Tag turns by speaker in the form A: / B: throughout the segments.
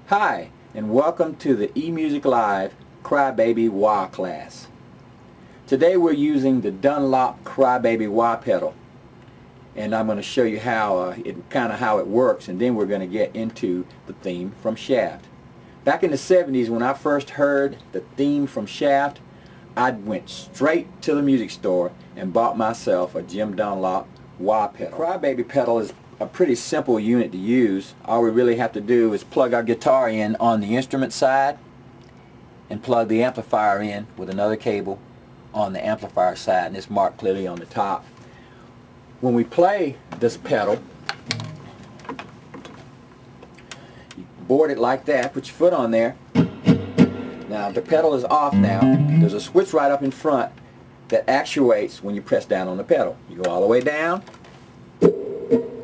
A: Hi, and welcome to the EEMusicLIVE Crybaby Wah class. Today we're using the Dunlop Crybaby Wah pedal, and I'm going to show you how how it works, and then we're going to get into the theme from Shaft. Back in the 70s, when I first heard the theme from Shaft, I went straight to the music store and bought myself a Jim Dunlop wah pedal. Crybaby pedal is a pretty simple unit to use. All we really have to do is plug our guitar in on the instrument side and plug the amplifier in with another cable on the amplifier side, and it's marked clearly on the top. When we play this pedal, you board it like that, put your foot on there. Now the pedal is off now. There's a switch right up in front that actuates when you press down on the pedal. You go all the way down.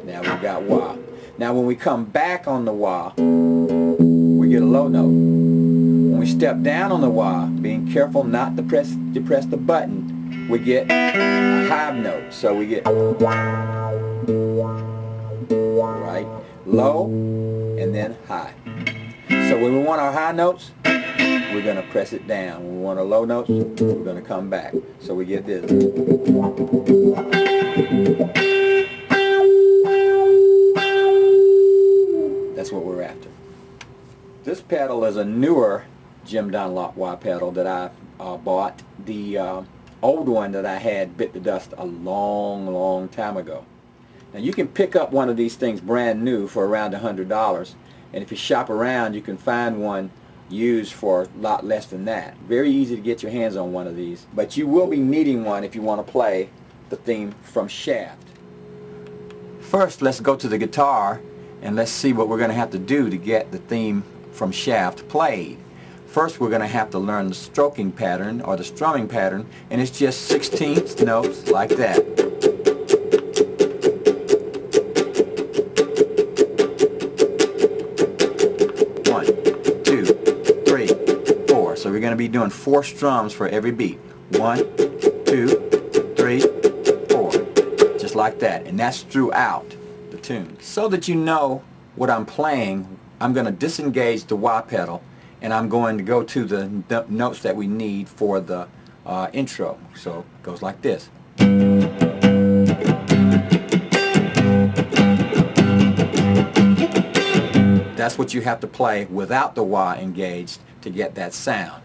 A: Now we've got wah. Now when we come back on the wah, we get a low note. When we step down on the wah, being careful not to press the button, we get a high note. So we get right, low, and then high. So when we want our high notes, we're going to press it down. When we want our low notes, we're going to come back. So we get this. That's what we're after. This pedal is a newer Jim Dunlop wah pedal that I bought. The old one that I had bit the dust a long time ago. Now you can pick up one of these things brand new for around $100, and if you shop around you can find one used for a lot less than that. Very easy to get your hands on one of these, but you will be needing one if you want to play the theme from Shaft. First, let's go to the guitar and let's see what we're going to have to do to get the theme from Shaft played. First, we're going to have to learn the stroking pattern or the strumming pattern, and it's just 16th notes like that. One, two, three, four. So we're going to be doing 4 strums for every beat. 1, 2, 3, 4. Just like that, and that's throughout the tune. So that you know what I'm playing, I'm going to disengage the wah pedal, and I'm going to go to the notes that we need for the intro. So it goes like this. That's what you have to play without the wah engaged to get that sound.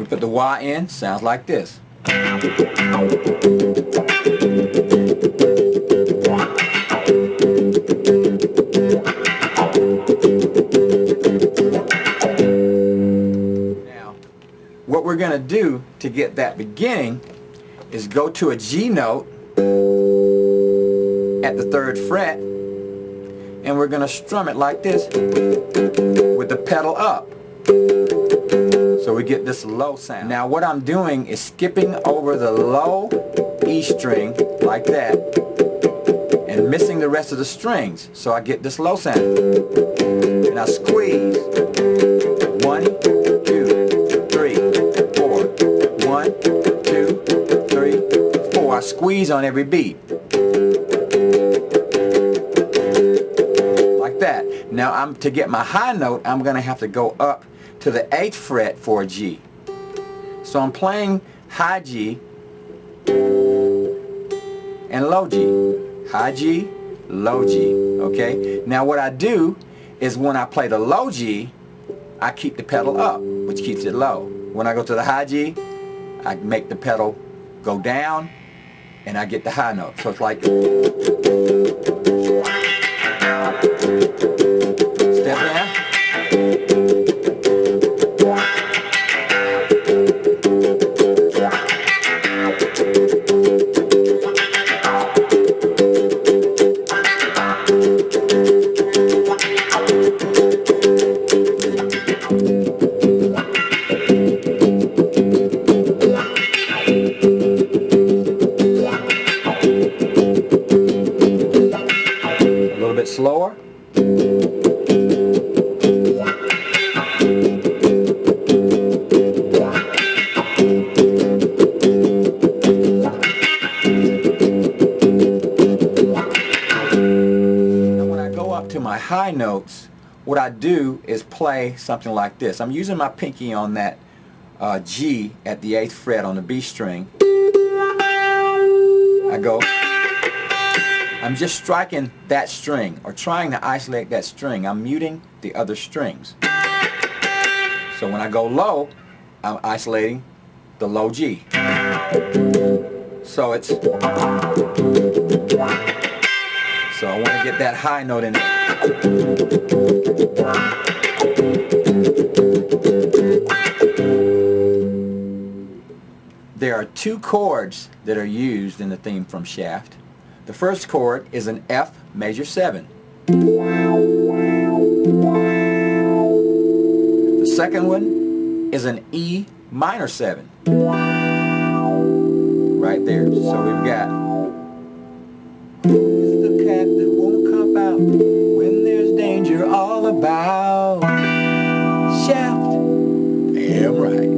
A: Put the wah in, sounds like this. Now, what we're going to do to get that beginning is go to a G note at the 3rd fret, and we're going to strum it like this with the pedal up. So we get this low sound. Now what I'm doing is skipping over the low E string like that and missing the rest of the strings. So I get this low sound. And I squeeze. 1, 2, 3, 4. 1, 2, 3, 4. I squeeze on every beat. Now to get my high note, I'm going to have to go up to the 8th fret for a G. So I'm playing high G and low G. High G, low G. Okay? Now what I do is when I play the low G, I keep the pedal up, which keeps it low. When I go to the high G, I make the pedal go down and I get the high note. So it's like step down. Slower. When I go up to my high notes, what I do is play something like this. I'm using my pinky on that G at the 8th fret on the B string. I go. I'm just striking that string or trying to isolate that string. I'm muting the other strings. So when I go low, I'm isolating the low G. So it's, so I want to get that high note in there. There are two chords that are used in the theme from Shaft. The first chord is an F major 7. The second one is an E minor 7. Right there. So we've got, who's the cat that won't cop out when there's danger all about? Shaft. Damn right.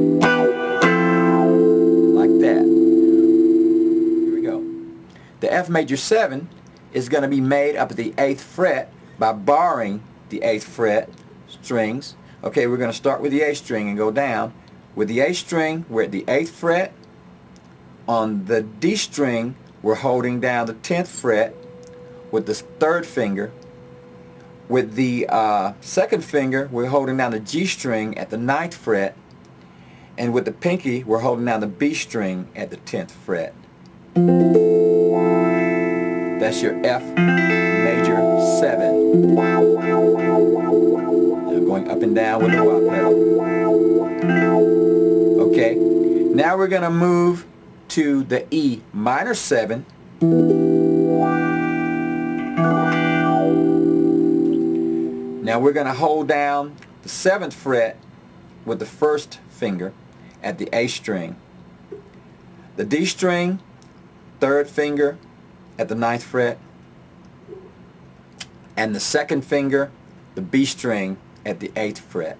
A: Like that. The F major 7 is going to be made up at the 8th fret by barring the 8th fret strings. Okay, we're going to start with the A string and go down. With the A string, we're at the 8th fret. On the D string, we're holding down the 10th fret with the 3rd finger. With the 2nd finger, we're holding down the G string at the 9th fret. And with the pinky, we're holding down the B string at the 10th fret. That's your F major 7. Now going up and down with the wah pedal. Okay, now we're going to move to the E minor 7. Now we're going to hold down the 7th fret with the 1st finger at the A string. The D string, 3rd finger at the 9th fret, and the 2nd finger, the B string at the 8th fret.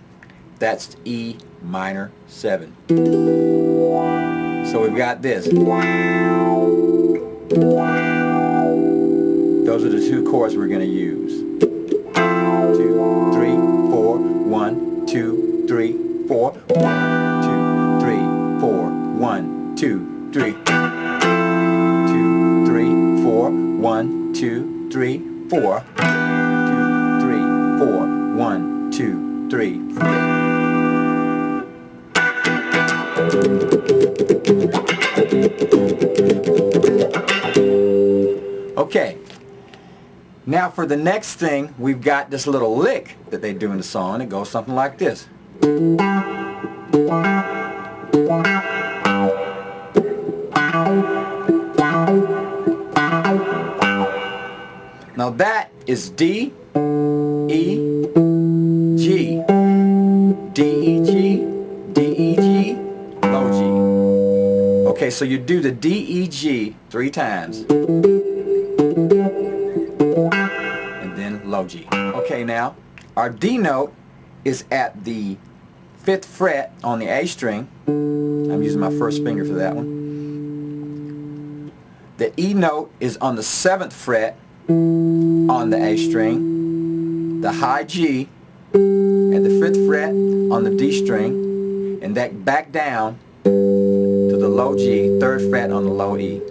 A: That's E minor 7. So we've got this. Those are the two chords we're going to use. 2, 3, 4, 1, 2, 3, 4, 1, 2, 3, 4, 1, 2, 3. 1, 2, 3, 4. 2, 3, 4. 1, 2, 3, 4. Okay. Now for the next thing, we've got this little lick that they do in the song. It goes something like this. Now that is D, E, G, D, E, G, D, E, G, low G. Okay, so you do the D, E, G 3 times. And then low G. Okay, now our D note is at the 5th fret on the A string. I'm using my 1st finger for that one. The E note is on the 7th fret on the A string. the high G at the 5th fret on the D string, and that back down to the low G, 3rd fret on the low E.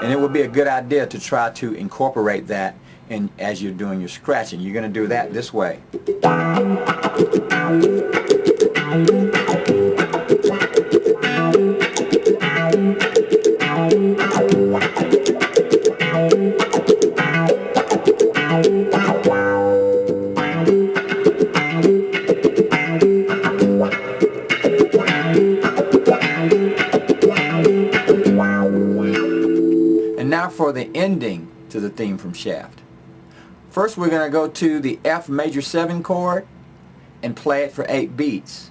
A: And it would be a good idea to try to incorporate that in as you're doing your scratching. You're going to do that this way. And now for the ending to the theme from Shaft. First we're going to go to the F major 7 chord and play it for 8 beats.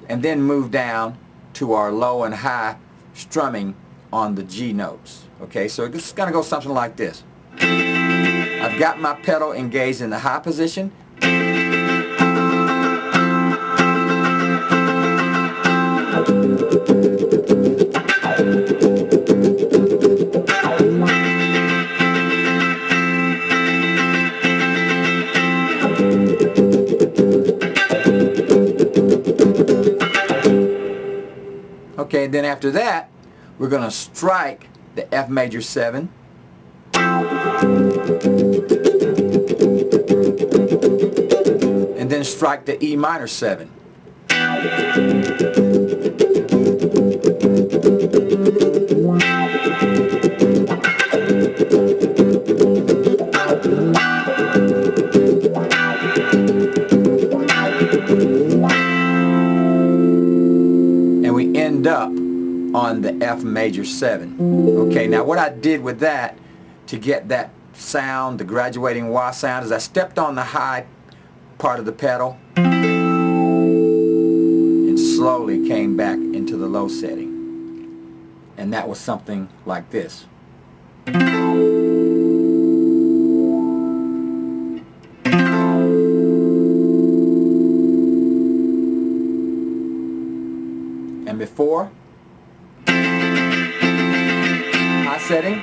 A: And then move down to our low and high strumming on the G notes. Okay, so it's going to go something like this. I've got my pedal engaged in the high position. Okay, then after that, we're going to strike the F major 7. And then strike the E minor 7. And we end up on the F major 7. Okay, now what I did with that to get that sound, the graduating wah sound, is I stepped on the high part of the pedal and slowly came back into the low setting. And that was something like this. And before, high setting.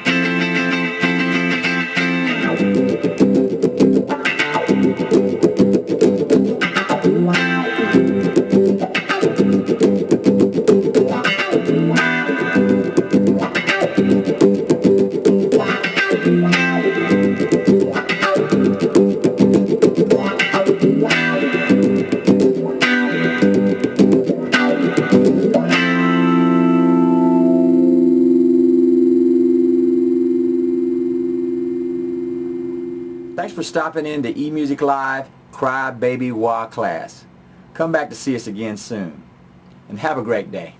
A: Thanks for stopping in to ERicMusic Cry Baby Wah class. Come back to see us again soon. And have a great day.